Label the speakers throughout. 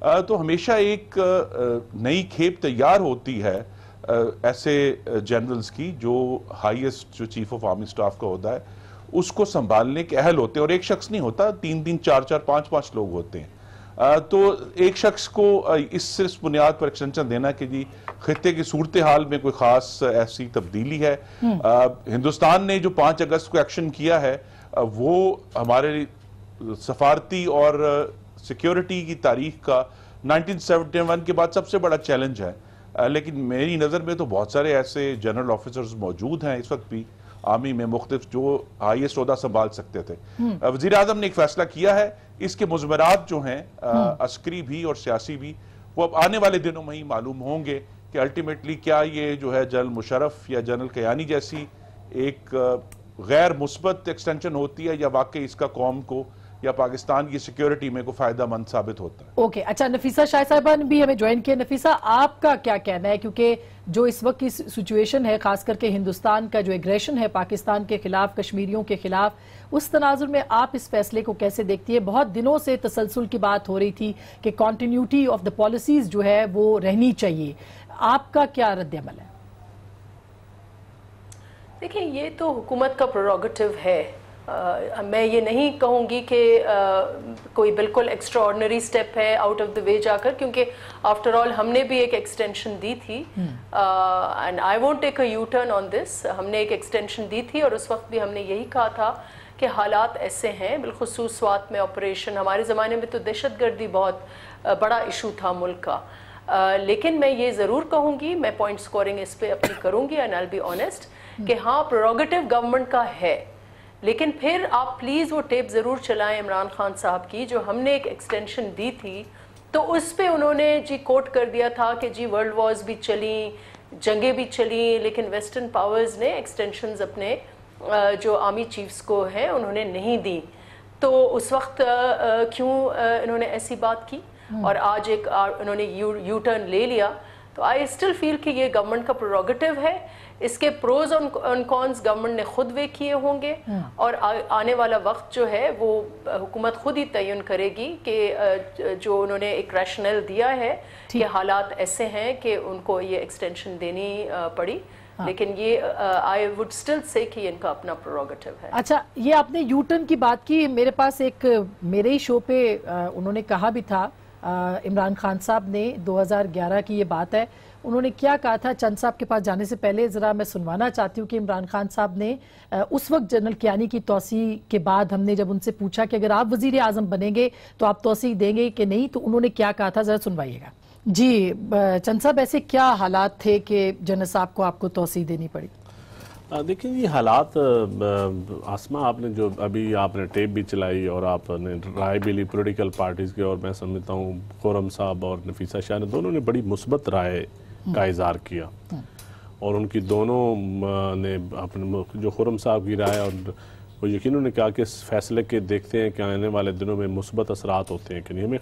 Speaker 1: تو ہمیشہ ایک نئی کھیپ تیار ہوتی ہے ایسے جنرلز کی جو ہائیسٹ جو چیف آف آرمی سٹاف کا عہدہ ہے اس کو سنبھالنے کے اہل ہوتے ہیں، اور ایک شخص نہیں ہوتا، 3 4 5 لوگ ہوتے ہیں۔ تو ایک شخص کو اس بنیاد پر ایکسٹینشن دینا کہ جی خطے کی صورتحال میں کوئی خاص ایسی تبدیلی ہے۔ ہندوستان نے جو 5 اگست کو ایکشن کیا ہے وہ ہمارے سفارتی اور سیکیورٹی کی تاریخ کا 1971 کے بعد سب سے بڑا چیلنج ہے، لیکن میری نظر میں تو بہت سارے ایسے جنرل آفیسرز موجود ہیں اس وقت بھی آرمی میں مختلف جو ہائیسٹ عہدہ سنبھال سکتے تھے۔ وزیر اعظم نے ایک فیصلہ کیا ہے، اس کے مضمرات جو ہیں عسکری بھی اور سیاسی بھی وہ اب آنے والے دنوں میں ہی معلوم ہوں گے کہ الٹیمیٹلی کیا یہ جو ہے جنرل مشرف یا جنرل کیانی جیسی ایک غیر مثبت ایکسٹینشن ہوتی ہے یا واقعی اس کا قوم کو یا پاکستان کی سیکیورٹی میں کو فائدہ مند ثابت ہوتا ہے۔
Speaker 2: اوکے، اچھا نفیسہ شاہ صاحبہ نے بھی ہمیں جوائن کیا۔ نفیسہ آپ کا کیا کہنا ہے، کیونکہ جو اس وقت کی سچویشن ہے خاص کر کے ہندوستان کا جو ایگریشن ہے پاکستان کے خلاف، کشمیریوں کے خلاف، اس تناظر میں آپ اس فیصلے کو کیسے دیکھتی ہے؟ بہت دنوں سے تسلسل کی بات ہو رہی تھی کہ کنٹینیوٹی آف دا پالیسیز جو ہے وہ رہنی چاہیے، آپ کا کیا رد عمل ہے؟
Speaker 3: دیکھیں یہ تو حکومت کا پروگیٹو ہے، میں یہ نہیں کہوں گی کہ کوئی بالکل ایکسٹرا آرڈنری سٹیپ ہے آؤٹ آف دا وے جا کر، کیونکہ آفٹر آل ہم نے بھی ایک ایکسٹینشن دی تھی، and I won't take a U turn on this. ہم نے ایک ایکسٹینشن دی تھی اور اس وقت بھی ہم نے یہی کہا تھا کہ حالات ایسے ہیں، بالخصوص سوات میں آپریشن، ہمارے زمانے میں تو دہشت گردی بہت بڑا ایشو تھا ملک کا، لیکن میں یہ ضرور کہوں گی، میں پوائنٹ سکورنگ اس پہ اپنی کروں گی and I will be honest کہ ہاں پروگیٹو گورنمنٹ کا ہے، لیکن پھر آپ پلیز وہ ٹیپ ضرور چلائیں عمران خان صاحب کی، جو ہم نے ایک ایکسٹینشن دی تھی تو اس پہ انہوں نے جی کوٹ کر دیا تھا کہ جی ورلڈ وارز بھی چلیں، جنگیں بھی چلیں، لیکن ویسٹرن پاورز نے ایکسٹینشنز اپنے جو آرمی چیفز کو ہیں انہوں نے نہیں دی، تو اس وقت کیوں انہوں نے ایسی بات کی اور آج ایک انہوں نے یو ٹرن لے لیا؟ تو آئی اسٹل فیل کہ یہ گورنمنٹ کا پروگیٹو ہے، اس کے پروز اور کونز گورنمنٹ نے خود وے کیے ہوں گے، اور آنے والا وقت جو ہے وہ حکومت خود ہی تعین کرے گی کہ جو انہوں نے ایک ریشنل دیا ہے کہ حالات ایسے ہیں کہ ان کو یہ ایکسٹینشن دینی پڑی، لیکن یہ آئی وڈ اسٹل سے کہ ان کا اپنا پروگیٹو ہے۔
Speaker 2: اچھا، یہ آپ نے یو ٹرن کی بات کی، میرے پاس ایک میرے ہی شو پہ انہوں نے کہا بھی تھا، عمران خان صاحب نے 2011 کی یہ بات ہے، انہوں نے کیا کہا تھا؟ چند صاحب کے پاس جانے سے پہلے ذرا میں سنوانا چاہتی ہوں کہ عمران خان صاحب نے اس وقت جنرل کیانی کی توسیع کے بعد ہم نے جب ان سے پوچھا کہ اگر آپ وزیر اعظم بنیں گے تو آپ توسیع دیں گے کہ نہیں، تو انہوں نے کیا کہا تھا، ذرا سنوائیے گا۔ جی چند صاحب، ایسے کیا حالات تھے کہ جنرل صاحب کو آپ کو توسیع دینی پڑی؟
Speaker 4: دیکھیں یہ حالات آسما، آپ نے جو ابھی آپ نے ٹیپ بھی چلائی اور آپ نے رائے بھی لی پولیٹیکل پارٹیز کے، اور میں سمجھتا ہوں خرم صاحب اور نفیسہ شاہ نے دونوں نے بڑی مثبت رائے کا اظہار کیا، اور ان کی دونوں نے اپنے جو خرم صاحب کی رائے، اور وہ یقیناً نے کہا کہ اس فیصلے کے دیکھتے ہیں کہ آنے والے دنوں میں مثبت اثرات ہوتے ہیں کہ نہیں، ہمیں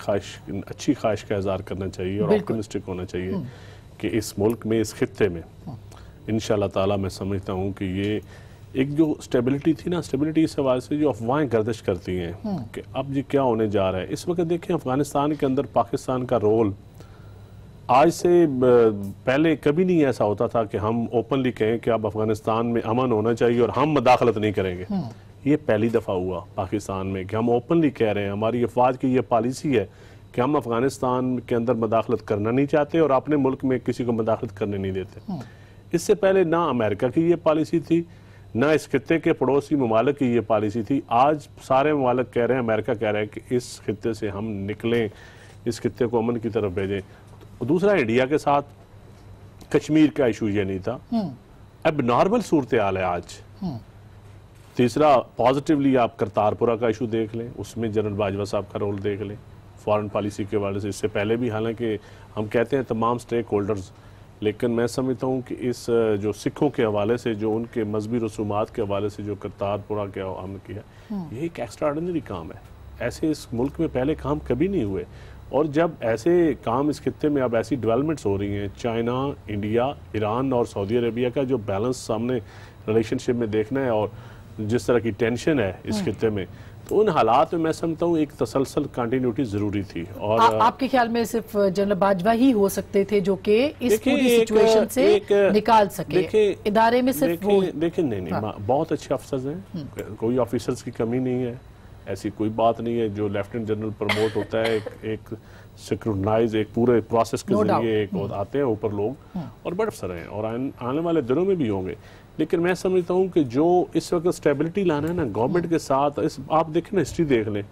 Speaker 4: اچھی خواہش کا اظہار کرنا چاہیے اور آپٹیمسٹک ہونا چاہیے کہ اس ملک میں، اس خطے میں انشاءاللہ تعالیٰ میں سمجھتا ہوں کہ یہ ایک جو سٹیبلٹی تھی نا، سٹیبلٹی اس حوالے سے جو افواہیں گردش کرتی ہیں کہ اب یہ کیا ہونے جا رہا ہے اس وقت، دیکھیں افغانستان کے اندر پاکستان کا رول آج سے پہلے کبھی نہیں ایسا ہوتا تھا کہ ہم اوپنلی کہیں کہ اب افغانستان میں امن ہونا چاہیے اور ہم مداخلت نہیں کریں گے۔ یہ پہلی دفعہ ہوا پاکستان میں کہ ہم اوپنلی کہہ رہے ہیں، ہماری افواج کی یہ پالیسی ہے کہ ہم افغانستان کے اندر مداخلت کرنا نہیں چاہتے اور اپنے ملک میں کسی کو مداخلت کرنے نہیں دیتے۔ اس سے پہلے نہ امریکہ کی یہ پالیسی تھی، نہ اس خطے کے پڑوسی ممالک کی یہ پالیسی تھی۔ آج سارے ممالک کہہ رہے ہیں، امریکہ کہہ رہا ہے کہ اس خطے سے ہم نکلیں، اس خطے کو امن کی طرف بھیجیں۔ دوسرا، انڈیا کے ساتھ کشمیر کا ایشو یہ نہیں تھا، اب نارمل صورتحال ہے آج۔ تیسرا، پازیٹیولی آپ کرتارپورہ کا ایشو دیکھ لیں، اس میں جنرل باجوہ صاحب کا رول دیکھ لیں، فارن پالیسی کے حوالے سے۔ اس سے پہلے بھی حالانکہ ہم کہتے ہیں تمام سٹیک ہولڈرز، لیکن میں سمجھتا ہوں کہ اس جو سکھوں کے حوالے سے، جو ان کے مذہبی رسومات کے حوالے سے جو کرتارپورہ کے ہم نے کیا، یہ ایک ایکسٹرا آرڈنری کام ہے، ایسے اس ملک میں پہلے کام کبھی نہیں ہوئے۔ اور جب ایسے کام اس خطے میں اب ایسی ڈیولپمنٹس ہو رہی ہیں، چائنا، انڈیا، ایران اور سعودی عربیہ کا جو بیلنس سامنے ریلیشن شپ میں دیکھنا ہے، اور جس طرح کی ٹینشن ہے اس خطے میں، تو ان حالات میں سمجھتا ہوں ایک تسلسل کنٹینیوٹی ضروری تھی. اور
Speaker 2: آپ کے خیال میں صرف جنرل باجوہ ہی ہو سکتے تھے جو کہ اس پوری سچویشن سے نکال سکے؟ ادارے میں صرف وہ
Speaker 4: دیکھیں نہیں بہت اچھے افسرز ہیں, کوئی آفیسرز کی کمی نہیں ہے, ایسی کوئی بات نہیں ہے. جو لیفٹیننٹ جنرل پروموٹ ہوتا ہے ایک سیکرونائز ایک پورے پروسیس کے ذریعے ایک آتے ہیں اوپر لوگ, اور بڑے افسر ہیں اور آنے والے دنوں میں بھی ہوں گے. لیکن میں سمجھتا ہوں کہ جو اس وقت سٹیبلٹی لانا ہے نا گورنمنٹ کے ساتھ, آپ دیکھیں نا ہسٹری دیکھ لیں,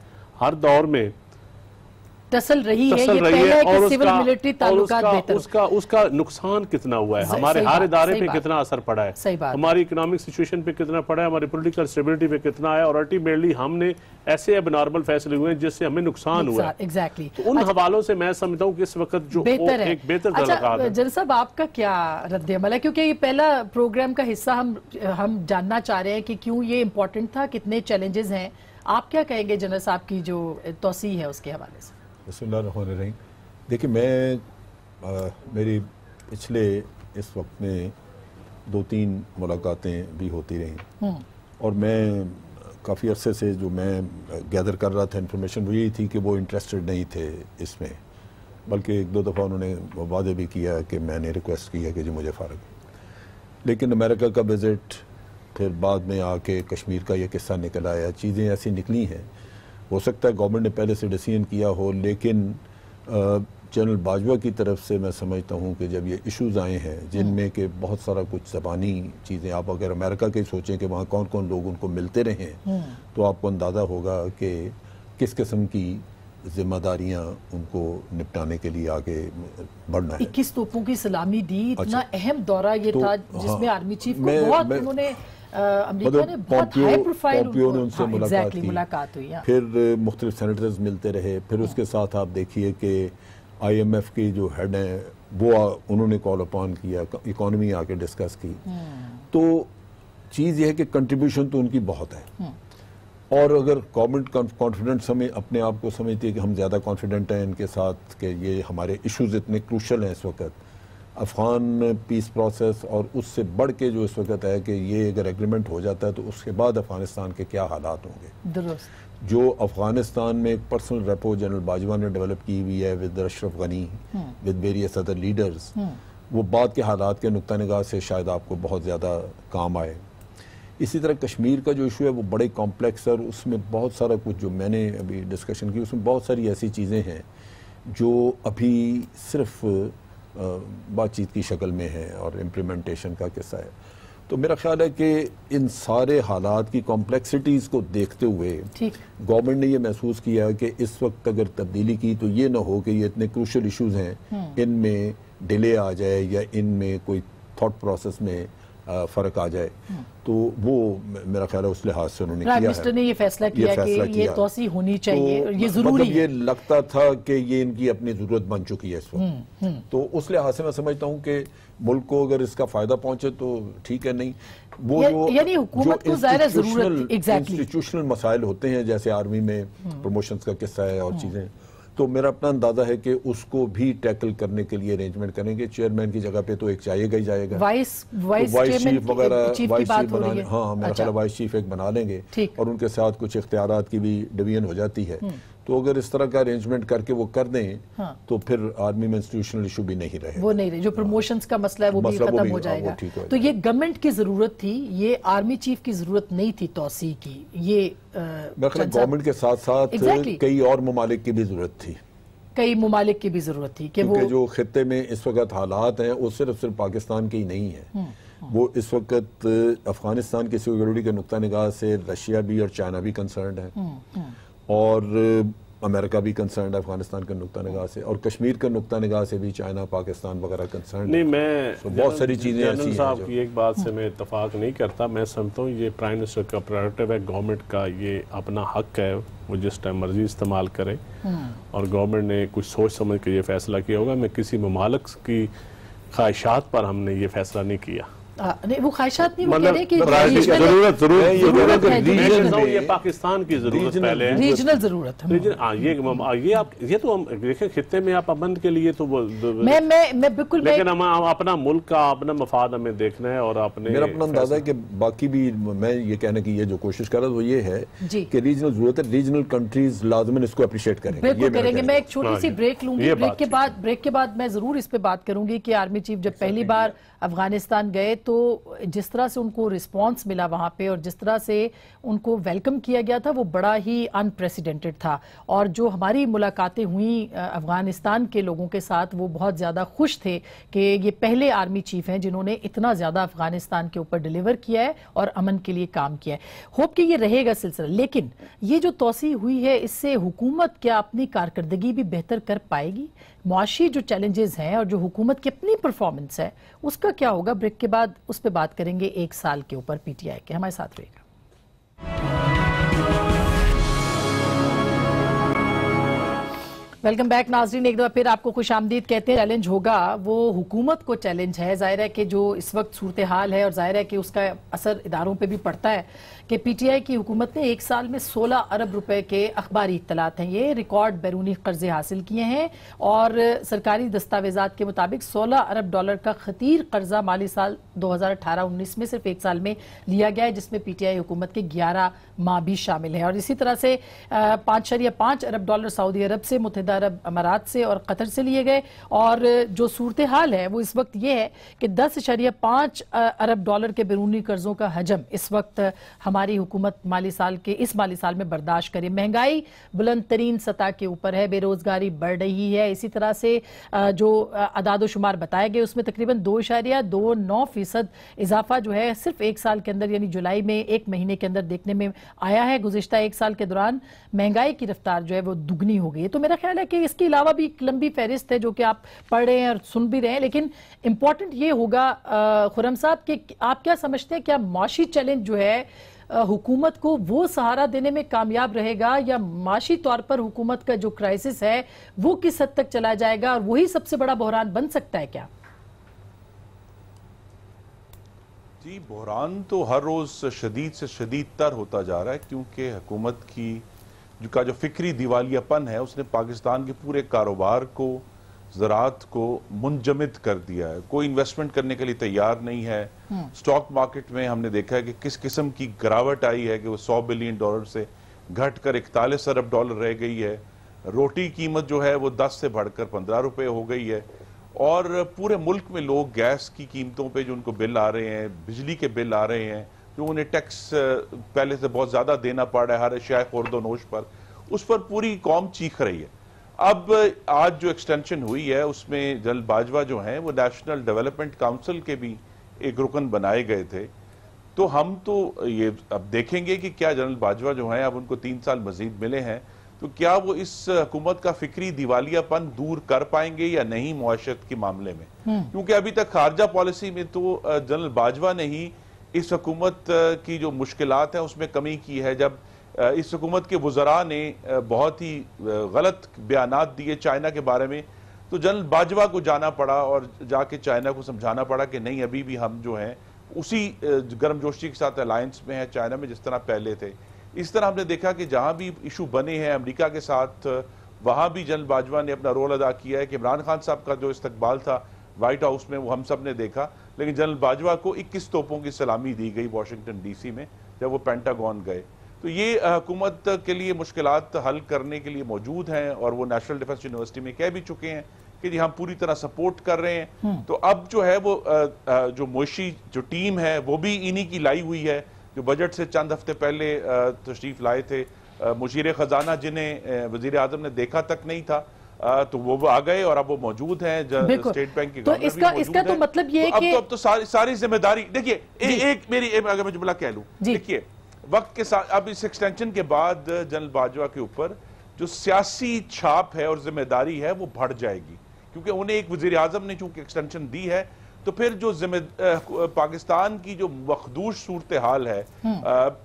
Speaker 4: ہر دور میں
Speaker 2: ٹسل رہی ہے, یہ پہلے ہے کہ سول ملٹری تعلقات بہتر
Speaker 4: اس کا نقصان کتنا ہوا ہے, ہمارے ہر ادارے پہ کتنا اثر پڑا ہے, ہماری اکنامک سچویشن پہ کتنا پڑا ہے, ہماری پولیٹیکل اسٹیبلٹی پہ کتنا ہے, اور الٹیمیٹلی ہم نے ایسے اب نارمل فیصلے ہوئے ہیں جس سے ہمیں نقصان ہوا ہے. تو ان حوالوں سے میں سمجھتا ہوں کہ اس وقت جو ایک بہتر تعلقات ہے.
Speaker 2: جنرل صاحب آپ کا کیا رد عمل ہے, کیونکہ یہ پہلا پروگرام کا حصہ ہم جاننا چاہ رہے ہیں کہ کیوں یہ امپورٹنٹ تھا, کتنے چیلنجز ہیں, آپ کیا کہیں گے جنرل صاحب کی جو توسیع ہے اس کے حوالے سے؟
Speaker 5: بسم اللہ الرحمن الرحیم. دیکھیں میری پچھلے اس وقت میں 2-3 ملاقاتیں بھی ہوتی رہیں, اور میں کافی عرصے سے جو میں گیدر کر رہا تھا انفارمیشن وہ یہی تھی کہ وہ انٹرسٹڈ نہیں تھے اس میں, بلکہ 1-2 دفعہ انہوں نے وعدے بھی کیا کہ میں نے ریکویسٹ کیا کہ جی مجھے فارغ. لیکن امریکہ کا وزٹ, پھر بعد میں آ کے کشمیر کا یہ قصہ نکل آیا, چیزیں ایسی نکلی ہیں. ہو سکتا ہے گورنمنٹ نے پہلے سے ڈیسیژن کیا ہو, لیکن جنرل باجوہ کی طرف سے میں سمجھتا ہوں کہ جب یہ ایشوز آئے ہیں جن میں کہ بہت سارا کچھ زبانی چیزیں, آپ اگر امریکہ کے سوچیں کہ وہاں کون کون لوگ ان کو ملتے رہے ہیں تو آپ کو اندازہ ہوگا کہ کس قسم کی ذمہ داریاں ان کو نپٹانے کے لیے آگے بڑھنا ہے.
Speaker 2: 21 توپوں کی سلامی دی, اتنا اہم دورہ یہ تھا جس میں آرمی چیف کو بہت انہوں نے امریکہ نے بہت ہائی پروفائل
Speaker 5: ان سے ملاقات
Speaker 2: ہوئی,
Speaker 5: پھر مختلف سینیٹرز ملتے رہے. پھر اس کے ساتھ آپ دیکھیے کہ آئی ایم ایف کی جو ہیڈ ہیں وہ انہوں نے کال اپان کیا, اکانومی آ کے ڈسکس کی. تو چیز یہ ہے کہ کنٹریبیوشن تو ان کی بہت ہے, اور اگر گورنمنٹ کانفیڈنٹ اپنے آپ کو سمجھتی ہے کہ ہم زیادہ کانفیڈنٹ ہیں ان کے ساتھ کہ یہ ہمارے ایشوز اتنے کروشل ہیں اس وقت, افغان پیس پروسیس, اور اس سے بڑھ کے جو اس وقت ہے کہ یہ اگر ایگریمنٹ ہو جاتا ہے تو اس کے بعد افغانستان کے کیا حالات ہوں گے.
Speaker 2: درست.
Speaker 5: جو افغانستان میں ایک پرسنل ریپو جنرل باجوہ نے ڈیولپ کی ہوئی ہے with Ashraf Ghani, with various other leaders, وہ بعد کے حالات کے نقطہ نگاہ سے شاید آپ کو بہت زیادہ کام آئے. اسی طرح کشمیر کا جو ایشو ہے وہ بڑے کمپلیکس ہے, اور اس میں بہت سارا کچھ جو میں نے ابھی ڈسکشن کی اس میں بہت ساری ایسی چیزیں ہیں جو ابھی صرف بات چیت کی شکل میں ہے اور امپلیمنٹیشن کا قصہ ہے. تو میرا خیال ہے کہ ان سارے حالات کی کمپلیکسٹیز کو دیکھتے ہوئے گورنمنٹ نے یہ محسوس کیا کہ اس وقت اگر تبدیلی کی تو یہ نہ ہو کہ یہ اتنے کروشل ایشوز ہیں ان میں ڈیلے آ جائے یا ان میں کوئی تھاٹ پروسیس میں فرق آ جائے. تو وہ میرا خیال ہے اس لحاظ سے انہوں نے کیا ہے.
Speaker 2: پرائم منسٹر نے یہ فیصلہ کیا کہ یہ توسیع ہونی چاہیے اور یہ ضروری ہے.
Speaker 5: یہ لگتا تھا کہ یہ ان کی اپنی ضرورت بن چکی ہے اس وقت. تو اس لحاظ سے میں سمجھتا ہوں کہ ملک کو اگر اس کا فائدہ پہنچے تو ٹھیک ہے, نہیں وہ
Speaker 2: یعنی حکومت کو ظاہر ضرورت
Speaker 5: انسٹیٹیوشنل مسائل ہوتے ہیں جیسے آرمی میں پروموشنز کا قصہ ہے اور چیزیں, تو میرا اپنا اندازہ ہے کہ اس کو بھی ٹیکل کرنے کے لیے ارینجمنٹ کریں گے. چیئرمین کی جگہ پہ تو ایک چاہیے گا ہی جائے گا,
Speaker 2: وائس
Speaker 5: چیف وغیرہ, وائس چیف بنا لیں. ہاں میرا خیال ہے وائس چیف ایک بنا لیں گے, اور ان کے ساتھ کچھ اختیارات کی بھی ڈویژن ہو جاتی ہے. تو اگر اس طرح کا ارینجمنٹ کر کے وہ کر دیں تو پھر آرمی میں انسٹیٹیوشنل ایشو بھی نہیں رہے,
Speaker 2: وہ نہیں رہے. جو پروموشنز کا مسئلہ ہے وہ بھی ختم ہو جائے گا. تو یہ گورنمنٹ کی ضرورت تھی, یہ آرمی چیف کی ضرورت نہیں تھی توسیع کی. یہ
Speaker 5: میرا خیال ہے گورنمنٹ کے ساتھ ساتھ کئی اور ممالک کی بھی ضرورت تھی,
Speaker 2: کئی ممالک کی بھی ضرورت تھی,
Speaker 5: کیونکہ جو خطے میں اس وقت حالات ہیں وہ صرف پاکستان کے ہی نہیں ہیں. وہ اس وقت افغانستان کی سیکورٹی کے نقطہ نگاہ سے رشیا بھی اور چائنا بھی کنسرنڈ ہے, اور امریکہ بھی کنسرنڈ ہے افغانستان کے نقطہ نگاہ سے, اور کشمیر کے نقطہ نگاہ سے بھی چائنا پاکستان وغیرہ کنسرنڈ.
Speaker 4: نہیں, میں
Speaker 5: بہت ساری چیزیں ایسی ہیں.
Speaker 4: صاحب کی ایک بات سے میں اتفاق نہیں کرتا. میں سمجھتا ہوں یہ پرائم منسٹر کا پریروگیٹو ہے, گورنمنٹ کا یہ اپنا حق ہے, وہ جس ٹائم مرضی استعمال کرے, اور گورنمنٹ نے کچھ سوچ سمجھ کے یہ فیصلہ کیا ہوگا. میں کسی ممالک کی خواہشات پر ہم نے یہ فیصلہ نہیں کیا.
Speaker 2: نہیں وہ خواہشات نہیں، وہ کہہ
Speaker 4: مطلب
Speaker 2: رہے ہیں کہ
Speaker 4: ضرورت
Speaker 2: ریجنل
Speaker 4: یہ پاکستان کی ضرورت پہلے ہے،
Speaker 2: ریجنل ضرورت ہے،
Speaker 4: یہ تو ہم دیکھیں خطے میں آپ امن کے لیے تو
Speaker 2: میں بالکل،
Speaker 4: لیکن ہم اپنا ملک کا اپنا مفاد ہمیں دیکھنا ہے اور اپنے
Speaker 5: میرا اپنا اندازہ ہے کہ باقی بھی میں یہ کہنے کی یہ جو کوشش کر رہا وہ یہ ہے کہ ریجنل ضرورت ہے، ریجنل کنٹریز لازماً اس کو اپریشیٹ کریں گے،
Speaker 2: بالکل کریں گے۔ میں ایک چھوٹی سی بریک لوں گی، بریک کے بعد میں ضرور اس پہ بات کروں گی کہ آرمی چیف جب پہلی بار افغانستان گئے تو جس طرح سے ان کو رسپانس ملا وہاں پہ اور جس طرح سے ان کو ویلکم کیا گیا تھا وہ بڑا ہی انپریسیڈنٹڈ تھا، اور جو ہماری ملاقاتیں ہوئیں افغانستان کے لوگوں کے ساتھ وہ بہت زیادہ خوش تھے کہ یہ پہلے آرمی چیف ہیں جنہوں نے اتنا زیادہ افغانستان کے اوپر ڈیلیور کیا ہے اور امن کے لیے کام کیا ہے۔ ہوپ کہ یہ رہے گا سلسلہ، لیکن یہ جو توسیع ہوئی ہے اس سے حکومت کیا اپنی کارکردگی بھی بہتر کر پائے گی؟ معاشی جو چیلنجز ہیں اور جو حکومت کی اپنی پرفارمنس ہے اس کا کیا ہوگا؟ بریک کے بعد اس پہ بات کریں گے، ایک سال کے اوپر پی ٹی آئی کے۔ ہمارے ساتھ رہے گا۔ ویلکم بیک ناظرین، ایک دفعہ پھر آپ کو خوش آمدید کہتے ہیں۔ چیلنج ہوگا وہ حکومت کو چیلنج ہے، ظاہر ہے کہ جو اس وقت صورتحال ہے اور ظاہر ہے کہ اس کا اثر اداروں پہ بھی پڑتا ہے کہ پی ٹی آئی کی حکومت نے ایک سال میں 16 ارب روپے کے اخباری اطلاعات ہیں، یہ ریکارڈ بیرونی قرضے حاصل کیے ہیں اور سرکاری دستاویزات کے مطابق 16 ارب ڈالر کا خطیر قرضہ مالی سال 2018-19 میں صرف ایک سال میں لیا گیا ہے، جس میں پی ٹی آئی حکومت کے 11 ماہ بھی شامل ہیں، اور اسی طرح سے 5.5 ارب ڈالر سعودی عرب سے، متحدہ عرب امارات سے اور قطر سے لیے گئے، اور جو صورتحال ہے وہ اس وقت یہ ہے کہ 10.5 ارب ڈالر کے بیرونی قرضوں کا حجم اس وقت ہماری حکومت اس مالی سال میں برداشت کرے۔ مہنگائی بلند ترین سطح کے اوپر ہے، بے روزگاری بڑھ رہی ہے، اسی طرح سے جو اعداد و شمار بتائے گئے اس میں تقریباً 2.29% اضافہ جو ہے صرف ایک سال کے اندر، یعنی جولائی میں ایک مہینے کے اندر دیکھنے میں آیا ہے۔ گزشتہ ایک سال کے دوران مہنگائی کی رفتار جو ہے وہ دگنی ہو گئی ہے۔ تو میرا خیال ہے کہ اس کے علاوہ بھی ایک لمبی فہرست ہے جو کہ آپ پڑھ رہے ہیں اور سن بھی رہے ہیں، لیکن امپورٹنٹ یہ ہوگا خرم صاحب کہ آپ کیا سمجھتے ہیں، کیا معاشی چیلنج جو ہے حکومت کو وہ سہارا دینے میں کامیاب رہے گا، یا معاشی طور پر حکومت کا جو کرائسس ہے وہ کس حد تک چلا جائے گا اور وہی سب سے بڑا بحران بن سکتا ہے کیا؟
Speaker 1: جی، بحران تو ہر روز شدید سے شدید تر ہوتا جا رہا ہے، کیونکہ حکومت کی جو فکری دیوالیہ پن ہے اس نے پاکستان کے پورے کاروبار کو، زراعت کو منجمد کر دیا ہے۔ کوئی انویسٹمنٹ کرنے کے لیے تیار نہیں ہے۔ سٹاک مارکیٹ میں ہم نے دیکھا ہے کہ کس قسم کی گراوٹ آئی ہے کہ وہ 100 بلین ڈالر سے گھٹ کر 41 ارب ڈالر رہ گئی ہے۔ روٹی قیمت جو ہے وہ 10 سے بڑھ کر 15 روپے ہو گئی ہے، اور پورے ملک میں لوگ گیس کی قیمتوں پہ جو ان کو بل آ رہے ہیں، بجلی کے بل آ رہے ہیں، جو انہیں ٹیکس پہلے سے بہت زیادہ دینا پڑ رہا ہے ہر اشیاء خورد و نوش پر، اس پر پوری قوم چیخ رہی ہے۔ اب آج جو ایکسٹینشن ہوئی ہے اس میں جنرل باجوہ جو ہیں وہ نیشنل ڈیولپمنٹ کاؤنسل کے بھی ایک رکن بنائے گئے تھے، تو ہم تو یہ اب دیکھیں گے کہ کیا جنرل باجوہ جو ہیں اب ان کو 3 سال مزید ملے ہیں تو کیا وہ اس حکومت کا فکری دیوالیہ پن دور کر پائیں گے یا نہیں معاشرت کے معاملے میں، کیونکہ ابھی تک خارجہ پالیسی میں تو جنرل باجوہ نے ہی اس حکومت کی جو مشکلات ہیں اس میں کمی کی ہے۔ جب اس حکومت کے وزراء نے بہت ہی غلط بیانات دیے چائنا کے بارے میں تو جنرل باجوہ کو جانا پڑا اور جا کے چائنا کو سمجھانا پڑا کہ نہیں، ابھی بھی ہم جو ہیں اسی گرم جوشی کے ساتھ الائنس میں ہیں چائنا میں جس طرح پہلے تھے۔ اس طرح ہم نے دیکھا کہ جہاں بھی ایشو بنے ہیں امریکہ کے ساتھ، وہاں بھی جنرل باجوہ نے اپنا رول ادا کیا ہے کہ عمران خان صاحب کا جو استقبال تھا وائٹ ہاؤس میں وہ ہم سب نے دیکھا، لیکن جنرل باجوہ کو 21 توپوں کی سلامی دی گئی واشنگٹن ڈی سی میں جب وہ پینٹاگون گئے۔ تو یہ حکومت کے لیے مشکلات حل کرنے کے لیے موجود ہیں، اور وہ نیشنل ڈیفنس یونیورسٹی میں کہہ بھی چکے ہیں کہ جی ہم پوری طرح سپورٹ کر رہے ہیں۔ تو اب جو ہے وہ جو معاشی جو ٹیم ہے وہ بھی انہی کی لائی ہوئی ہے، جو بجٹ سے چند ہفتے پہلے تشریف لائے تھے مشیر خزانہ، جنہیں وزیر اعظم نے دیکھا تک نہیں تھا، تو وہ آ گئے اور اب وہ موجود ہیں، اسٹیٹ بینک کے گورنر بھی موجود ہیں۔
Speaker 2: تو مطلب یہ ہے کہ
Speaker 1: اب تو ساری ذمہ داری دیکھیے، ایک میری اگر میں جملہ کہہ لوں، دیکھیے وقت کے ساتھ اب اس ایکسٹینشن کے بعد جنرل باجوہ کے اوپر جو سیاسی چھاپ ہے اور ذمہ داری ہے وہ بڑھ جائے گی، کیونکہ انہیں ایک وزیر اعظم نے چونکہ ایکسٹینشن دی ہے، تو پھر جو پاکستان کی جو مخدوش صورتحال ہے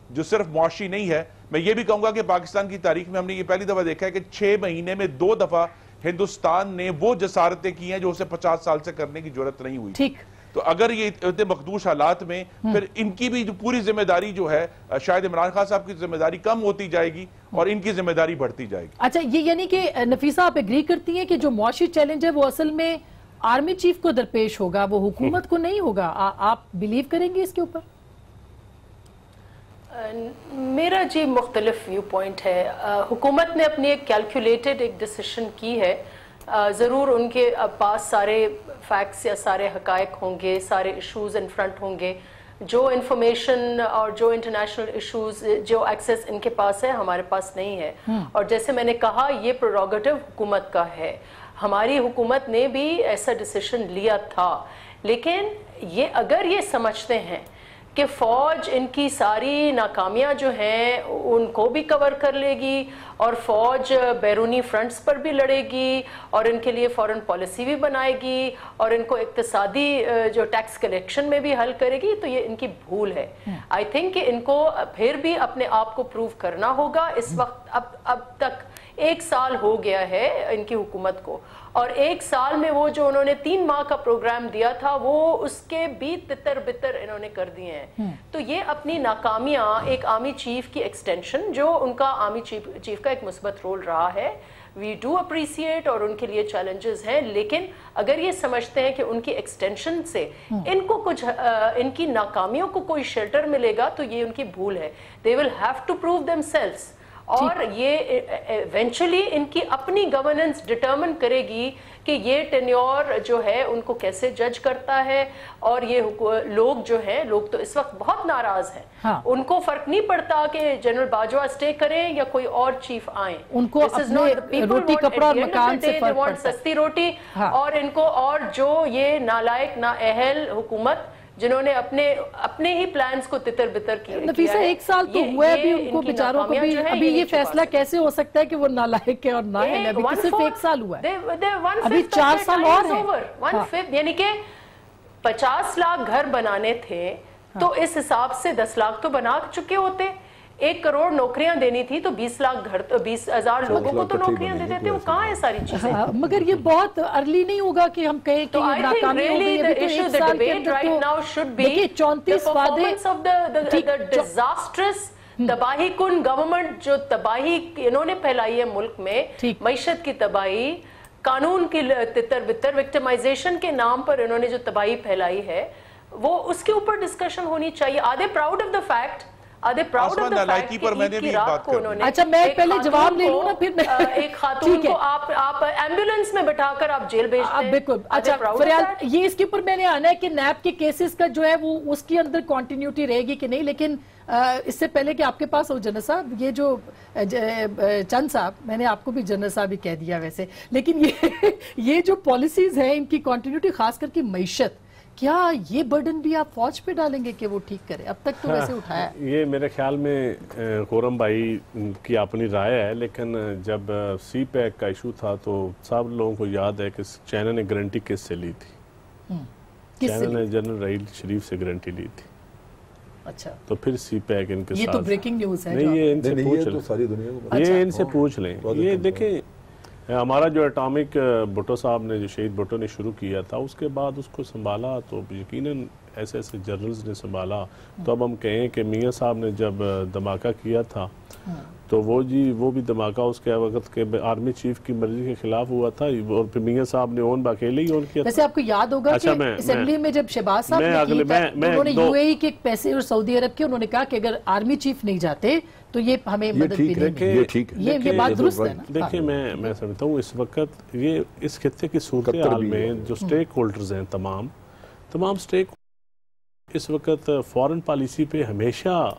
Speaker 1: جو صرف معاشی نہیں ہے، میں یہ بھی کہوں گا کہ پاکستان کی تاریخ میں ہم نے یہ پہلی دفعہ دیکھا ہے کہ 6 مہینے میں 2 دفعہ ہندوستان نے وہ جسارتیں کی ہیں جو اسے 50 سال سے کرنے کی جرت نہیں ہوئی۔ تو اگر یہ اتنے مخدوش حالات میں پھر ان کی بھی جو پوری ذمہ داری جو ہے شاید عمران خان صاحب کی ذمہ داری کم ہوتی جائے گی اور ان کی ذمہ داری بڑھتی جائے گی.
Speaker 2: اچھا یہ یعنی کہ نفیسہ آپ ایگری کرتی ہیں کہ جو معاشی چیلنج ہے وہ اصل میں آرمی چیف کو درپیش ہوگا, وہ حکومت کو نہیں ہوگا؟ آپ بیلیو کریں گے اس کے اوپر؟
Speaker 3: میرا جی مختلف ویو پوائنٹ ہے. حکومت نے اپنی ایک کیلکولیٹڈ ایک ڈیسیشن کی ہے. ضرور ان کے پاس سارے فیکٹس یا سارے حقائق ہوں گے, سارے ایشوز ان فرنٹ ہوں گے, جو انفارمیشن اور جو انٹرنیشنل ایشوز جو ایکسیس ان کے پاس ہے ہمارے پاس نہیں ہے. اور جیسے میں نے کہا یہ پریروگیٹو حکومت کا ہے. ہماری حکومت نے بھی ایسا ڈیسیشن لیا تھا, لیکن یہ اگر یہ سمجھتے ہیں کہ فوج ان کی ساری ناکامیاں جو ہیں ان کو بھی کور کر لے گی اور فوج بیرونی فرنٹس پر بھی لڑے گی اور ان کے لیے فورن پالیسی بھی بنائے گی اور ان کو اقتصادی جو ٹیکس کلیکشن میں بھی حل کرے گی, تو یہ ان کی بھول ہے. آئی تھنک کہ ان کو پھر بھی اپنے آپ کو پروو کرنا ہوگا. اس وقت اب تک 1 سال ہو گیا ہے ان کی حکومت کو, اور 1 سال میں وہ جو انہوں نے 3 ماہ کا پروگرام دیا تھا وہ اس کے بھی تتر بتر انہوں نے کر دیے ہیں. تو یہ اپنی ناکامیاں ایک آرمی چیف کی ایکسٹینشن, جو ان کا آرمی چیف کا ایک مثبت رول رہا ہے, وی ڈو اپریسیٹ اور ان کے لیے چیلنجز ہیں, لیکن اگر یہ سمجھتے ہیں کہ ان کی ایکسٹینشن سے ان کو کچھ ان کی ناکامیوں کو کوئی شیلٹر ملے گا تو یہ ان کی بھول ہے. They will have to prove themselves, اور یہ ایونچولی ان کی اپنی گورننس ڈٹرمن کرے گی کہ یہ ٹینیور جو ہے ان کو کیسے جج کرتا ہے. اور یہ لوگ جو ہیں, لوگ تو اس وقت بہت ناراض ہیں, ان کو فرق نہیں پڑتا کہ جنرل باجوہ اسٹے کریں یا کوئی اور چیف آئیں,
Speaker 2: ان کو اپنے روٹی کپڑا اور مکان سے فرق پڑتا ہے,
Speaker 3: سستی روٹی. اور ان کو اور جو یہ نالائق نااہل حکومت جنہوں نے اپنے ہی پلانز کو تتر بتر کیا.
Speaker 2: نفیسہ 1 سال تو ہوا ہے ابھی ان کو بیچاروں کو بھی, ابھی یہ فیصلہ کیسے ہو سکتا ہے کہ وہ نالائق ہے اور نااہل ہے؟ ابھی صرف 1 سال ہوا ہے, ابھی 4 سال اور ہیں.
Speaker 3: یعنی کہ 50 لاکھ گھر بنانے تھے تو اس حساب سے 10 لاکھ تو بنا چکے ہوتے. 1 کروڑ نوکریاں دینی تھی تو 20 لاکھ گھر, 20,000 لوگوں کو تو نوکریاں دے دیتے. وہ کہاں ہے ساری چیزیں؟
Speaker 2: مگر یہ بہت ارلی نہیں ہوگا کہ ہم کہیں کہ یہ ناکامی ہو گئی. ابھی تو 1 سال کے اندر تو دیکھیں 34 وعدے,
Speaker 3: ڈیزاسٹرس تباہی کن گورنمنٹ جو تباہی انہوں نے پھیلائی ہے ملک میں, معیشت کی تباہی, قانون کی تتر بتر, وکٹمائزیشن کے نام پر انہوں نے جو تباہی پھیلائی ہے, وہ اس کے اوپر ڈسکشن ہونی چاہیے. Are they proud of the fact?
Speaker 2: اچھا میں پہلے جواب لے لوں نا, پھر
Speaker 3: ایک خاتون کو آپ ایمبولنس میں بٹھا کر آپ جیل بھیجتے ہیں.
Speaker 2: بالکل. اچھا فریال, یہ اس کے اوپر میں نے آنا ہے کہ نیب کے کیسز کا جو ہے وہ اس کی اندر کنٹینیوٹی رہے گی کہ نہیں, لیکن اس سے پہلے کہ آپ کے پاس ہو جنرل صاحب, یہ جو چند صاحب, میں نے آپ کو بھی جنرل صاحب ہی کہہ دیا ویسے, لیکن یہ جو پالیسیز ہیں ان کی کنٹینیوٹی, خاص کر کی معیشت, کیا یہ برڈن بھی آپ فوج پہ ڈالیں گے کہ وہ ٹھیک کرے؟ اب تک تو ویسے اٹھایا ہے.
Speaker 4: یہ میرے خیال میں خورم بھائی کی اپنی رائے ہے, لیکن جب سی پیک کا ایشو تھا تو سب لوگوں کو یاد ہے کہ چائنا نے گارنٹی کس سے لی تھی؟ چائنا نے جنرل رحیل شریف سے گارنٹی لی تھی.
Speaker 2: اچھا,
Speaker 4: تو پھر سی پیک ان کے ساتھ,
Speaker 2: یہ تو بریکنگ نیوز ہے.
Speaker 4: نہیں, یہ ان سے پوچھ لیں, یہ ان سے پوچھ لیں. یہ دیکھیں ہمارا جو اٹامک بھٹو صاحب نے, جو شہید بھٹو نے شروع کیا تھا, اس کے بعد اس کو سنبھالا تو یقیناً ایسے ایسے جنرلز نے سنبھالا. تو اب ہم کہیں کہ میاں صاحب نے جب دھماکہ کیا تھا تو وہ بھی دھماکہ اس کے وقت کے آرمی چیف کی مرضی کے خلاف ہوا تھا, اور پھر میاں صاحب نے اون باقیلے ہی اون کیا تھا.
Speaker 2: ویسے آپ کو یاد ہوگا کہ اسمبلی میں جب شہباز صاحب نے کیا تھا, انہوں نے یو اے ای کے پیسے اور سعودی عرب کے, انہوں نے کہا کہ اگر آرمی چیف نہیں جاتے تو یہ ہمیں مدد بھی نہیں ملے. یہ بات درست ہے نا.
Speaker 4: دیکھیں میں سمجھتا ہوں اس وقت یہ اس خطے کی صورتحال میں جو سٹیک ہولڈرز ہیں, تمام سٹیک اس وقت فورن پالیسی پہ ہمیشہ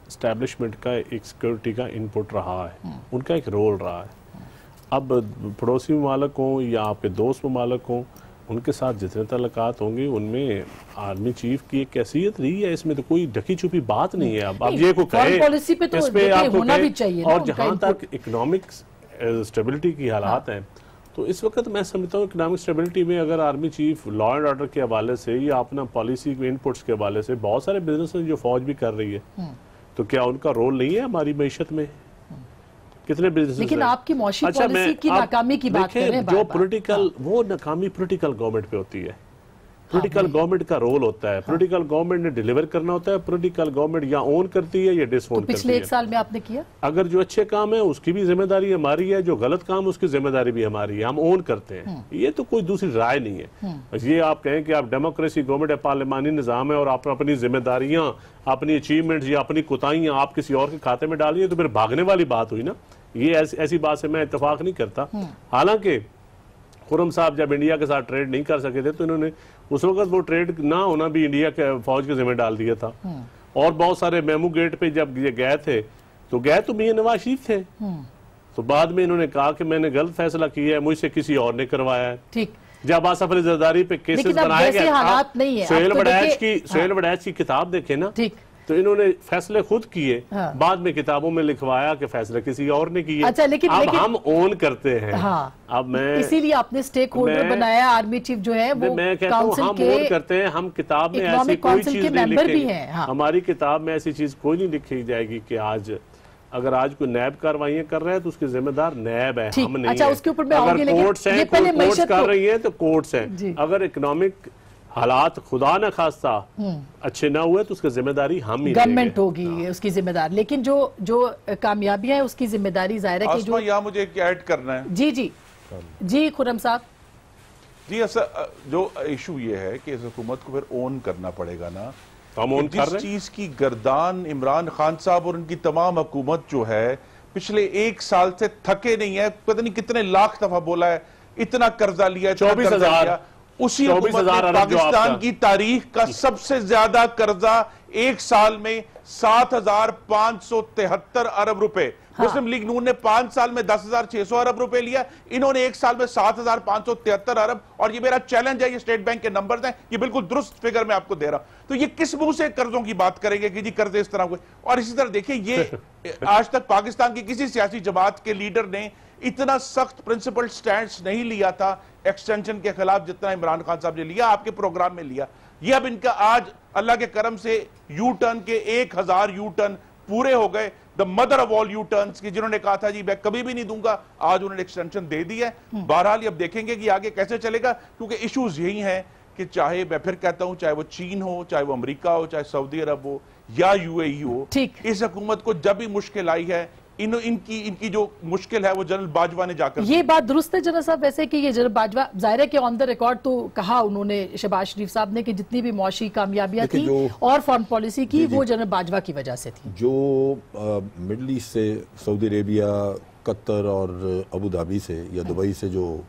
Speaker 4: اسٹیبلشمنٹ کا ایک سیکیورٹی کا انپٹ رہا ہے, ان کا ایک رول رہا ہے. اب پڑوسی ممالک ہوں یا آپ کے دوست ممالک ہوں, ان کے ساتھ جتنے تعلقات ہوں گے ان میں آرمی چیف کی ایک حیثیت رہی ہے, اس میں تو کوئی ڈھکی چھپی بات نہیں ہے. اب یہ کو کہے اس پہ آپ کو کہے, اور جہاں تک اکنامک اسٹیبلٹی کی حالات ہیں تو اس وقت میں سمجھتا ہوں اکنامک اسٹیبلٹی میں اگر army chief law and order کے حوالے سے یا اپنا پالیسی کے انپٹس کے حوالے سے, بہت سارے بزنس ہیں جو فوج بھی کر رہی ہے, تو کیا ان کا رول نہیں ہے ہماری معیشت میں؟ کتنے بزنس,
Speaker 2: لیکن آپ کی معاشی پالیسی کی ناکامی کی بات کر رہے ہیں,
Speaker 4: جو پولیٹیکل, وہ ناکامی پولیٹیکل گورنمنٹ پہ ہوتی ہے. پولیٹیکل گورنمنٹ کا رول ہوتا ہے. پولیٹیکل گورنمنٹ نے ڈیلیور کرنا ہوتا ہے. پولیٹیکل گورنمنٹ یا اون کرتی ہے یا ڈس اون کرتی ہے.
Speaker 2: پچھلے 1 سال میں آپ نے کیا؟
Speaker 4: اگر جو اچھے کام ہے اس کی بھی ذمہ داری ہماری ہے, جو غلط کام اس کی ذمہ داری بھی ہماری ہے, ہم اون کرتے ہیں. یہ تو کوئی دوسری رائے نہیں ہے. یہ آپ کہیں کہ آپ ڈیموکریسی گورنمنٹ ہے, پارلیمانی نظام ہے, اور آپ اپنی ذمہ داریاں, اپنی اچیومنٹس یا اپنی کوتاہیاں آپ کسی اور کے کھاتے میں ڈالیے, تو پھر بھاگنے والی بات ہوئی نا. یہ ایسی بات سے میں اتفاق نہیں کرتا. حالانکہ خرم صاحب جب انڈیا کے ساتھ ٹریڈ نہیں کر سکے تھے تو انہوں نے اس وقت وہ ٹریڈ نہ ہونا بھی انڈیا کے فوج کے ذمہ ڈال دیا تھا. اور بہت سارے میمو گیٹ پہ جب یہ گئے تھے تو گئے تو میاں نواز شریف تھے, تو بعد میں انہوں نے کہا کہ میں نے غلط فیصلہ کیا ہے, مجھ سے کسی اور نے کروایا ہے.
Speaker 2: ٹھیک,
Speaker 4: جب آصف علی زرداری پہ کیسز بنائے گئے, سہیل وڈیچ کی کتاب دیکھیں نا, تو انہوں نے فیصلے خود کیے, بعد میں کتابوں میں لکھوایا کہ فیصلے کسی اور نے کیے. اب ہم اون کرتے ہیں. اب میں
Speaker 2: اسی لیے آپ نے سٹیک ہولڈر بنایا, آرمی چیف جو ہے وہ
Speaker 4: میں کہتا ہوں ہم اون کرتے ہیں. ہم کتاب میں ایسی کوئی چیز نہیں لکھیں, ہماری کتاب میں ایسی چیز کوئی نہیں لکھی جائے گی کہ اگر آج کوئی نیب کاروائیاں کر رہے ہیں تو اس کے ذمہ دار نیب ہے, ہم نہیں ہیں. اگر کورٹس ہیں, کورٹس کر رہی ہیں تو کورٹس ہیں. اگر اکنامک حالات خدا نہ خواستہ اچھے نہ ہوئے تو اس کی ذمہ داری ہم ہی
Speaker 2: گورنمنٹ ہوگی اس کی ذمہ دار. لیکن جو کامیابیاں ہیں اس کی ذمہ داری ظاہر ہے کہ جو
Speaker 1: یہاں مجھے ایڈ کرنا ہے.
Speaker 2: جی خرم صاحب.
Speaker 1: جی جو ایشو یہ ہے کہ اس حکومت کو پھر اون کرنا پڑے گا نا, جس چیز کی گردان عمران خان صاحب اور ان کی تمام حکومت جو ہے پچھلے 1 سال سے تھکے نہیں ہے, پتہ نہیں کتنے لاکھ دفعہ بولا ہے, اتنا قرضہ لیا,
Speaker 4: 24,000.
Speaker 1: اسی حکومت نے پاکستان کی تاریخ کا سب سے زیادہ قرضہ 1 سال میں 7,573 ارب روپے, مسلم لیگ نون نے 5 سال میں 10,600 ارب روپے لیا, انہوں نے 1 سال میں 7,573 ارب. اور یہ میرا چیلنج ہے, یہ اسٹیٹ بینک کے نمبرز ہیں, یہ بالکل درست فگر میں آپ کو دے رہا ہوں. تو یہ کس منہ سے قرضوں کی بات کریں گے کہ جی قرضے اس طرح ہوئے. اور اسی طرح دیکھیں, یہ آج تک پاکستان کی کسی سیاسی جماعت کے لیڈر نے اتنا سخت پرنسپل سٹینڈز نہیں لیا تھا ایکسٹینشن کے خلاف جتنا عمران خان صاحب نے لیا, آپ کے پروگرام میں لیا. یہ اب ان کا آج اللہ کے کرم سے یو ٹرن کے 1,000 یو ٹرن پورے ہو گئے, the mother of all U-turns, کہ جنہوں نے کہا تھا جی میں کبھی بھی نہیں دوں گا, آج انہوں نے ایکسٹینشن دے دی ہے. بہرحال اب دیکھیں گے کہ آگے کیسے چلے گا, کیونکہ ایشوز یہی ہیں کہ چاہے میں پھر کہتا ہوں, چاہے وہ چین ہو, چاہے وہ امریکہ ہو, چاہے سعودی عرب ہو یا UAE ہو, اس حکومت کو جب بھی مشکل آئی ہے, ان کی جو مشکل ہے وہ جنرل باجوہ نے جا کر
Speaker 2: یہ بات درست ہے جنرل صاحب ویسے کہ یہ جنرل باجوہ ظاہر ہے کہ آن دا ریکارڈ تو کہا انہوں نے شہباز شریف صاحب نے کہ جتنی بھی معاشی کامیابیاں تھیں اور فارن پالیسی کی وہ جنرل باجوہ کی وجہ سے تھی.
Speaker 5: جو مڈل ایسٹ سے سعودی عربیہ, قطر اور ابو دھابی سے یا دبئی سے جو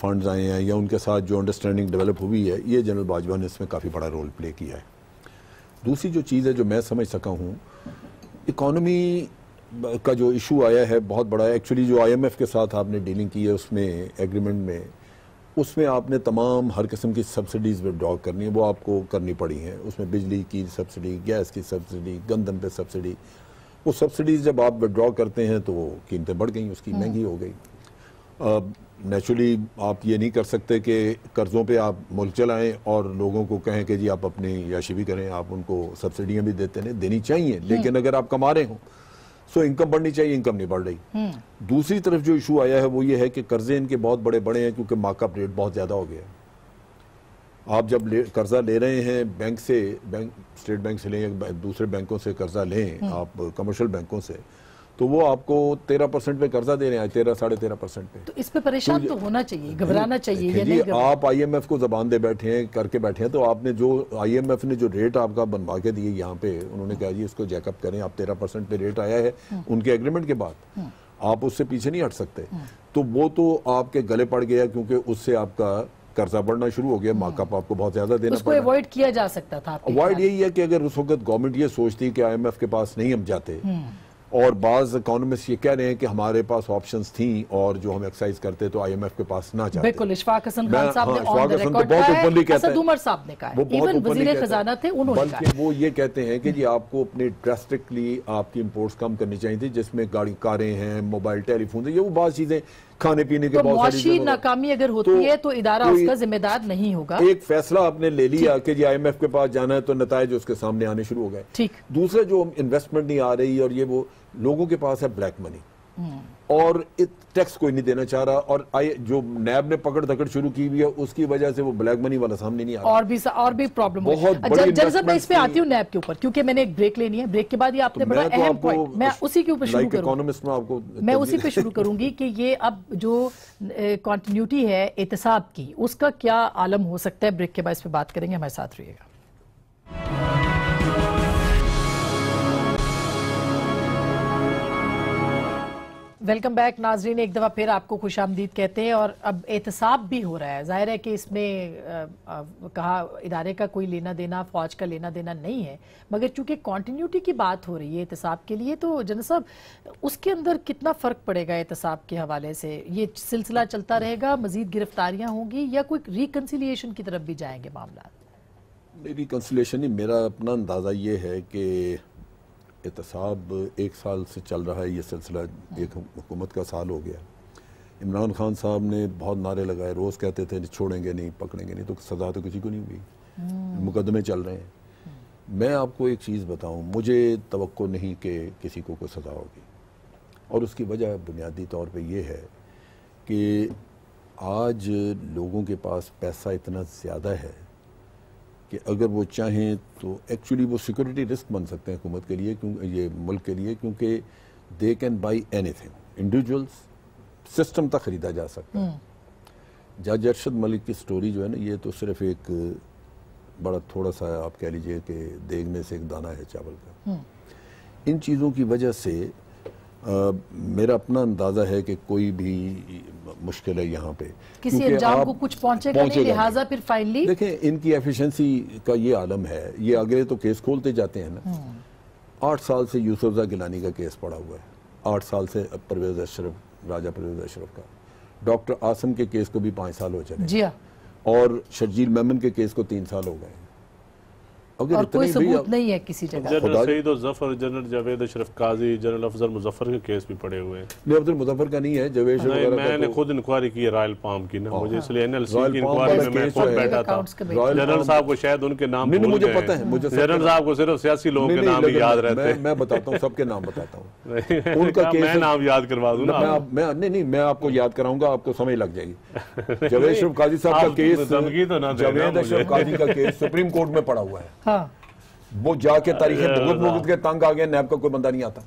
Speaker 5: فنڈز آئے ہیں یا ان کے ساتھ جو انڈرسٹینڈنگ ڈیولپ ہوئی ہے, یہ جنرل باجوہ نے اس میں کافی بڑا رول پلے کیا ہے. دوسری جو چیز ہے جو میں سمجھ سکا ہوں, اکانومی کا جو ایشو آیا ہے بہت بڑا ہے. ایکچولی جو IMF کے ساتھ آپ نے ڈیلنگ کی ہے اس میں ایگریمنٹ میں, اس میں آپ نے تمام ہر قسم کی سبسڈیز وڈرا کرنی ہے, وہ آپ کو کرنی پڑی ہیں. اس میں بجلی کی سبسڈی, گیس کی سبسڈی, گندم پہ سبسڈی. وہ سبسڈیز جب آپ وڈرا کرتے ہیں تو قیمتیں بڑھ گئیں, اس کی مہنگی ہو گئی. نیچرلی آپ یہ نہیں کر سکتے کہ قرضوں پہ آپ ملک چلائیں اور لوگوں کو کہیں کہ جی آپ اپنی عیاشی بھی کریں, آپ ان کو سبسڈیاں بھی دیتے ہیں, دینی چاہیے, لیکن اگر آپ کما رہے ہوں سو انکم بڑھنی چاہیے, انکم نہیں بڑھ رہی. دوسری طرف جو ایشو آیا ہے وہ یہ ہے کہ قرضے ان کے بہت بڑے ہیں کیونکہ مارک اپ ریٹ بہت زیادہ ہو گیا ہے. آپ جب قرضہ لے رہے ہیں بینک سے, اسٹیٹ بینک سے لیں یا دوسرے بینکوں سے قرضہ لیں آپ کمرشل بینکوں سے, تو وہ آپ کو 13% پہ قرضہ دے رہے ہیں, 13-13.5% پہ.
Speaker 2: تو اس پہ پریشان تو ہونا چاہیے, گھبرانا چاہیے.
Speaker 5: جی آپ IMF کو زبان دے بیٹھے ہیں, کر کے بیٹھے ہیں, تو آپ نے جو IMF نے جو ریٹ آپ کا بنوا کے دیے یہاں پہ, انہوں نے کہا جی اس کو جیک اپ کریں, آپ 13% پہ ریٹ آیا ہے ان کے ایگریمنٹ کے بعد, آپ اس سے پیچھے نہیں ہٹ سکتے. تو وہ تو آپ کے گلے پڑ گیا کیونکہ اس سے آپ کا قرضہ بڑھنا شروع ہو گیا, مارک اپ آپ کو بہت زیادہ دینا پڑا.
Speaker 2: اس کو ایوائڈ کیا جا سکتا تھا.
Speaker 5: ایوائڈ یہی ہے کہ اگر اس وقت گورنمنٹ یہ سوچتی کہ IMF کے پاس نہیں ہم جاتے, اور بعض اکانومسٹ یہ کہہ رہے ہیں کہ ہمارے پاس آپشنز تھیں اور جو ہم ایکسرسائز کرتے تو IMF کے پاس نہ جاتے.
Speaker 2: بالکل اشفاق حسن خان صاحب نے آن دی ریکارڈ کہا ہے, اسد عمر صاحب نے کہا ہے, ایون وزیر خزانہ تھے انہوں نے کہا ہے.
Speaker 5: بلکہ وہ یہ کہتے ہیں کہ جی آپ کو اپنے ڈراسٹکلی آپ کی امپورٹس کم کرنی چاہیے تھی, جس میں گاڑی کاریں ہیں, موبائل ٹیلی فون, یہ وہ بعض چیزیں, کھانے پینے کے بہت ساری.
Speaker 2: معاشی ناکامی اگر ہوتی ہے تو ادارہ اس کا ذمہ دار نہیں ہوگا.
Speaker 5: ایک فیصلہ آپ نے لے لیا کہ جی IMF کے پاس جانا ہے, تو نتائج اس کے سامنے آنے شروع ہو گئے. دوسرا جو انویسٹمنٹ نہیں آ رہی, اور یہ وہ لوگوں کے پاس ہے بلیک منی, اور ٹیکس کوئی نہیں دینا چاہ رہا, اور جو نیب نے پکڑ دھکڑ شروع کی ہوئی ہے اس کی وجہ سے وہ بلیک منی والا سامنے نہیں آ رہا.
Speaker 2: اور بھی پرابلم
Speaker 5: بہت بڑی
Speaker 2: جنرل صاحب, میں اس پہ آتی ہوں نیب کے اوپر, کیونکہ میں نے ایک بریک لینی ہے. بریک کے بعد یہ آپ نے بڑا اہم پوائنٹ, میں اسی کے اوپر شروع کروں, میں اسی پہ شروع کروں گی کہ یہ اب جو کنٹینیوٹی ہے احتساب کی, اس کا کیا عالم ہو سکتا ہے. بریک کے بعد اس پہ بات کریں گے, ہمارے ساتھ رہیے گا. ویلکم بیک ناظرین, ایک دفعہ پھر آپ کو خوش آمدید کہتے ہیں. اور اب احتساب بھی ہو رہا ہے. ظاہر ہے کہ اس میں کہا ادارے کا کوئی لینا دینا, فوج کا لینا دینا نہیں ہے, مگر چونکہ کنٹینیوٹی کی بات ہو رہی ہے احتساب کے لیے, تو جنرل صاحب اس کے اندر کتنا فرق پڑے گا احتساب کے حوالے سے؟ یہ سلسلہ چلتا رہے گا, مزید گرفتاریاں ہوں گی, یا کوئی ریکنسیلیشن کی طرف بھی جائیں گے معاملات؟
Speaker 5: ریکنسیلیشن نہیں, میرا اپنا اندازہ یہ ہے کہ احتساب 1 سال سے چل رہا ہے یہ سلسلہ, ایک حکومت کا سال ہو گیا. عمران خان صاحب نے بہت نعرے لگائے, روز کہتے تھے چھوڑیں گے نہیں, پکڑیں گے نہیں, تو سزا تو کسی کو نہیں ہوئی, مقدمے چل رہے ہیں. میں آپ کو ایک چیز بتاؤں, مجھے توقع نہیں کہ کسی کو کوئی سزا ہوگی, اور اس کی وجہ بنیادی طور پہ یہ ہے کہ آج لوگوں کے پاس پیسہ اتنا زیادہ ہے کہ اگر وہ چاہیں تو ایکچولی وہ سیکورٹی رسک بن سکتے ہیں حکومت کے لیے, یہ ملک کے لیے, کیونکہ they can buy any thing. Individuals system تک خریدا جا سکتا ہے. جج ارشد ملک کی سٹوری جو ہے نا, یہ تو صرف ایک بڑا تھوڑا سا آپ کہہ لیجئے کہ دیگ میں سے ایک دانہ ہے چاول کا. ان چیزوں کی وجہ سے میرا اپنا اندازہ ہے کہ کوئی بھی مشکل ہے یہاں پہ,
Speaker 2: کسی انجام کو کچھ پہنچے گا نہیں, لہٰذا پھر فائنلی
Speaker 5: دیکھیں ان کی ایفیشنسی کا یہ عالم ہے. یہ آگے تو کیس کھولتے جاتے ہیں نا. 8 سال سے یوسف زئی گیلانی کا کیس پڑا ہوا ہے, 8 سال سے پرویز اشرف, راجہ پرویز اشرف کا. ڈاکٹر عاصم کے کیس کو بھی 5 سال ہو چلے,
Speaker 2: جی ہاں,
Speaker 5: اور شرجیل میمن کے کیس کو 3 سال ہو گئے.
Speaker 2: اور کوئی ثبوت نہیں ہے کسی جگہ.
Speaker 4: جنرل سعید ظفر, جنرل جاوید اشرف قاضی, جنرل افضل مظفر کے کیس بھی پڑے ہوئے ہیں.
Speaker 5: نہیں, افضل مظفر کا نہیں ہے, جاوید اشرف وغیرہ کا.
Speaker 4: میں نے خود انکوائری کی ہے رائل پام کی نا, مجھے اس لیے این ایل سی کی انکوائری میں میں خود بیٹھا تھا. جنرل صاحب کو شاید ان کے نام
Speaker 5: نہیں, مجھے پتہ ہے,
Speaker 4: جنرل صاحب کو صرف سیاسی لوگوں کے نام ہی یاد رہتے ہیں.
Speaker 5: میں بتاتا ہوں, سب کے نام بتاتا ہوں. ان کا
Speaker 4: میں نام یاد کروا دوں نا.
Speaker 5: نہیں, میں آپ کو یاد کراؤں گا, آپ کو سمجھ لگ جائے گی. جاوید اشرف قاضی صاحب کا کیس, جاوید اشرف قاضی کا کیس سپریم کورٹ میں پڑا ہوا ہے. وہ جا کے تاریخ بھگت کے تنگ آگئے, نیب کا کوئی بندہ نہیں آتا.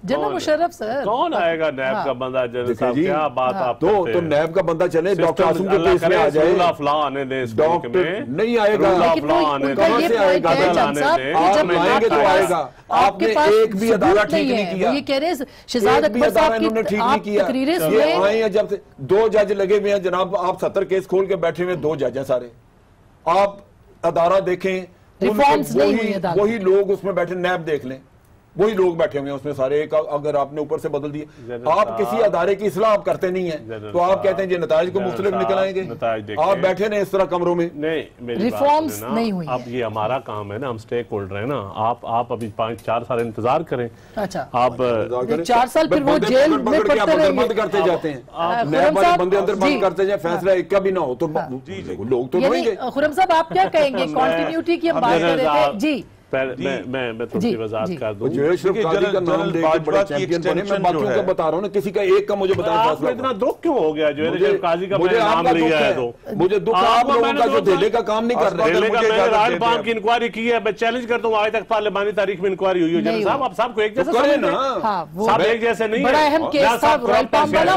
Speaker 2: جنرل مشرف سر
Speaker 4: کون آئے گا نیب کا بندہ؟ جنرل صاحب کیا بات آپ کرتے ہیں.
Speaker 5: تو نیب کا بندہ چلے, ڈاکٹر عاصم کے کیس میں آ جائے.
Speaker 4: رول آف لا آنے دیں اس ملک میں,
Speaker 5: نہیں آئے گا.
Speaker 4: رول آف لا آنے
Speaker 5: کہاں سے آئے گا؟ آپ لائیں گے تو آئے گا. آپ نے ایک بھی ادارہ ٹھیک نہیں کیا.
Speaker 2: یہ کہہ رہے ہیں شہزاد اکبر صاحب کی آپ تقریریں سنیں.
Speaker 5: یہ آئے ہیں جب سے 2 جج لگے ہوئے ہیں جناب, آپ 70 کیس کھول کے بیٹھے ہوئے, 2 جج ہیں سارے. آپ ادارہ دیکھیں, وہی لوگ اس میں بیٹھے, نیب دیکھ لیں, وہی لوگ بیٹھے ہوئے ہیں اس میں سارے. اگر آپ نے اوپر سے بدل دیے, آپ کسی ادارے کی اصلاح آپ کرتے نہیں ہیں, تو آپ کہتے ہیں یہ نتائج کو مختلف نکل آئیں گے. آپ بیٹھے نہیں اس طرح کمروں میں.
Speaker 4: نہیں,
Speaker 2: ریفارمز نہیں ہوئی.
Speaker 4: اب یہ ہمارا کام ہے نا, ہم سٹیک ہولڈر ہیں نا. آپ ابھی 5-4 سال انتظار کریں.
Speaker 2: اچھا,
Speaker 4: آپ
Speaker 2: 4 سال پھر وہ جیل میں پڑتے رہیں گے.
Speaker 5: بند کرتے جاتے ہیں, نیب والے بندے اندر بند کرتے جائیں, فیصلہ ایک کا بھی نہ ہو تو لوگ تو روئیں گے.
Speaker 2: خرم صاحب آپ کیا کہیں گے کنٹینیوٹی کی ہم بات کر رہے تھے؟ جی
Speaker 4: میں تھوڑی وضاحت کر دوں.
Speaker 5: جاوید اشرف قاضی کا نام لے کے بڑے چیمپئن بنے, میں باقیوں کا بتا رہا ہوں نا, کسی کا ایک کا مجھے بتانا
Speaker 4: آپ کو اتنا دکھ کیوں ہو گیا جاوید اشرف قاضی کا میں نام لیا ہے تو؟
Speaker 5: مجھے دکھ آپ لوگوں کا جو دہلے کا کام نہیں کر رہے.
Speaker 4: دہلے کا میں نے رائل پام کی انکوائری کی ہے, میں چیلنج کرتا ہوں آج تک پارلیمانی تاریخ میں انکوائری ہوئی ہے. جنرل صاحب آپ سب کو ایک جیسے
Speaker 5: کریں نا,
Speaker 4: سب ایک جیسے نہیں.
Speaker 2: بڑا اہم کیس تھا رائل پام والا,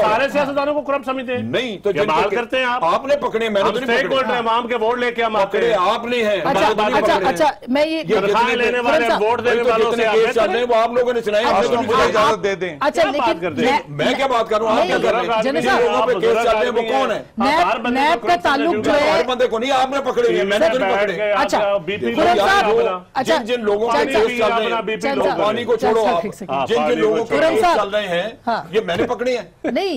Speaker 4: سارے سیاستدانوں کو کرپٹ سمجھتے ہیں.
Speaker 5: نہیں تو
Speaker 4: کمال کرتے ہیں آپ
Speaker 5: نے پکڑے, میں نے
Speaker 4: سٹیک ہولڈر امام کے ووٹ لے کے ہم آتے ہیں.
Speaker 5: آپ نے ہیں.
Speaker 2: اچھا میں یہ
Speaker 4: تنخواہیں لینے والے ووٹ دینے والوں سے
Speaker 5: وہ آپ لوگوں نے سنائے,
Speaker 1: مجھے اجازت دے دیں.
Speaker 2: اچھا لیکن
Speaker 5: میں کیا بات کر رہا ہوں, آپ کیا کر رہے ہیں؟ جن لوگوں پہ کیس چل رہے ہیں وہ کون ہے؟
Speaker 2: نیب کا تعلق جو ہے
Speaker 5: ہر بندے کو نہیں, آپ نے پکڑے ہیں, میں نے تو نہیں پکڑے.
Speaker 2: اچھا
Speaker 5: جن لوگوں کے کیس چل رہے ہیں, پانی کو چھوڑو آپ, جن لوگوں کے کیس چل رہے ہیں یہ میں نے پکڑے ہیں.
Speaker 2: نہیں,